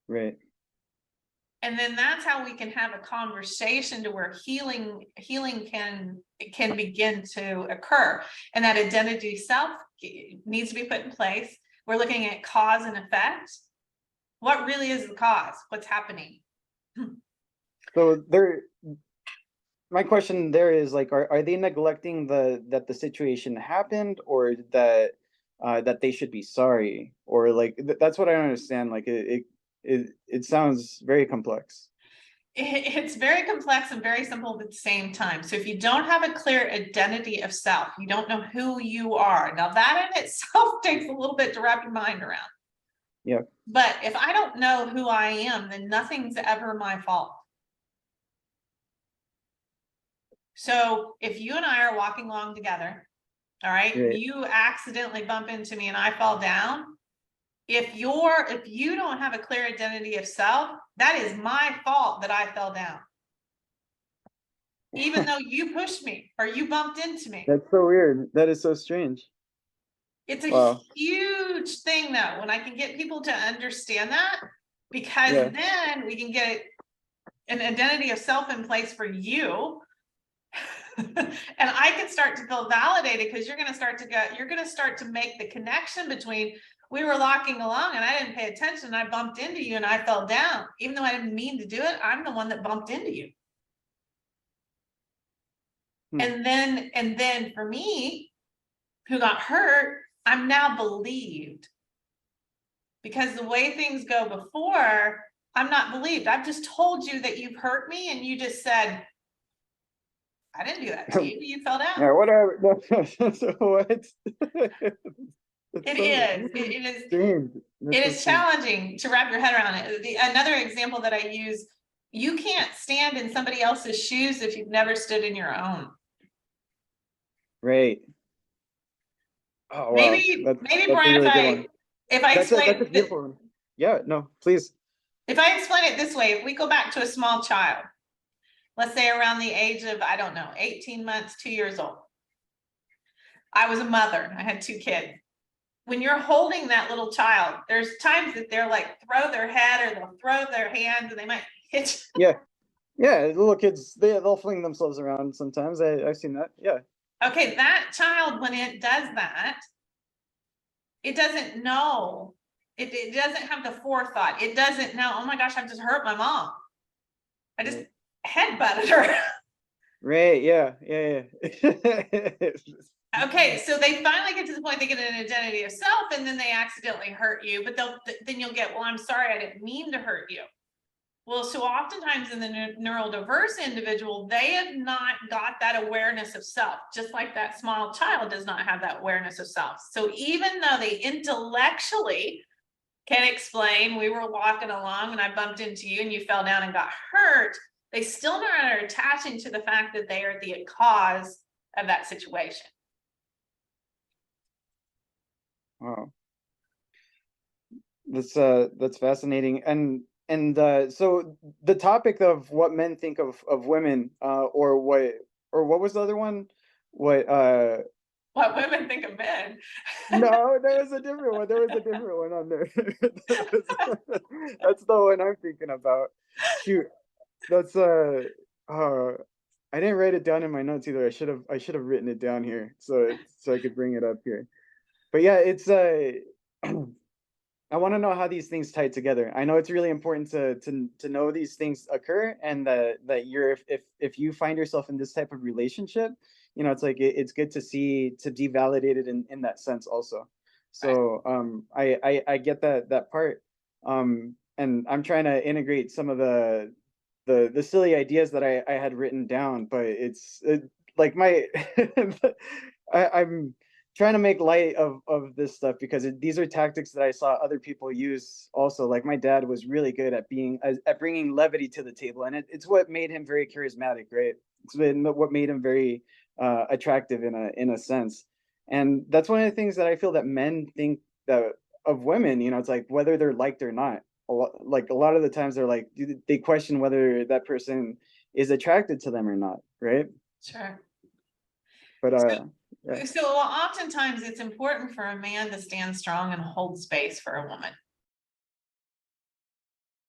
Right. And then that's how we can have a conversation to where healing can begin to occur. And that identity self needs to be put in place. We're looking at cause and effect. What really is the cause? What's happening? So my question there is like, are they neglecting that the situation happened, or that they should be sorry, or like that's what I don't understand. Like it sounds very complex. It's very complex and very simple at the same time. So if you don't have a clear identity of self, you don't know who you are. Now that in itself takes a little bit to wrap your mind around. Yeah. But if I don't know who I am, then nothing's ever my fault. So if you and I are walking along together, all right, Right. you accidentally bump into me and I fall down. If you don't have a clear identity of self, that is my fault that I fell down. Even though you pushed me or you bumped into me. That's so weird. That is so strange. It's a Wow. huge thing though, when I can get people to understand that, because Yeah. then we can get an identity of self in place for you. And I can start to feel validated because you're going to start to make the connection between, we were walking along and I didn't pay attention and I bumped into you and I fell down. Even though I didn't mean to do it, I'm the one that bumped into you. Hmm. And then for me, who got hurt, I'm now believed. Because the way things go before, I'm not believed. I've just told you that you've hurt me and you just said, I didn't do that to you. You fell down. Yeah, whatever. So what? That's It so is. It is. strange. That's It so is strange. challenging to wrap your head around it. Another example that I use: you can't stand in somebody else's shoes if you've never stood in your own. Right. Oh wow. Maybe That's a Brian, really good one. if I That's a explain beautiful one. Yeah, no, please. if I explain it this way, if we go back to a small child, let's say around the age of, I don't know, 18 months, 2 years old. I was a mother. I had 2 kids. When you're holding that little child, there's times that they're like throw their head or they'll throw their hands and they might hit. Yeah. Yeah, little kids, they'll fling themselves around sometimes. I've seen that. Yeah. Okay, that child, when it does that, it doesn't know. It doesn't have the forethought. It doesn't know, oh my gosh, I've just hurt my mom. I just Right. headbutted her. Right, yeah, yeah, yeah. Okay, so they finally get to the point they get an identity of self and then they accidentally hurt you, but then you'll get, well, I'm sorry, I didn't mean to hurt you. Well, so oftentimes in the neurodiverse individual, they have not got that awareness of self, just like that small child does not have that awareness of self. So even though they intellectually can explain, we were walking along and I bumped into you and you fell down and got hurt, they still are attaching to the fact that they are the cause of that situation. Wow. That's fascinating. And so the topic of what men think of women, or what was the other one? What What women think of men. No, there was a different one. There was a different one on there. That's the one I'm thinking about. Shoot. That's uh I didn't write it down in my notes either. I should have written it down here so I could bring it up here. But yeah, it's I want to know how these things tie together. I know it's really important to know these things occur, and that you're if you find yourself in this type of relationship, it's like it's good to be validated in that sense also. Right. So I get that part. And I'm trying to integrate some of the silly ideas that I had written down, but like my I'm trying to make light of this stuff because these are tactics that I saw other people use also. Like my dad was really good at at bringing levity to the table, and it's what made him very charismatic, right? It's been what made him very attractive in a sense. And that's one of the things that I feel that men think that of women. It's like whether they're liked or not. Like a lot of the times they're like they question whether that person is attracted to them or not, right? Sure. But So, yeah. so oftentimes it's important for a man to stand strong and hold space for a woman.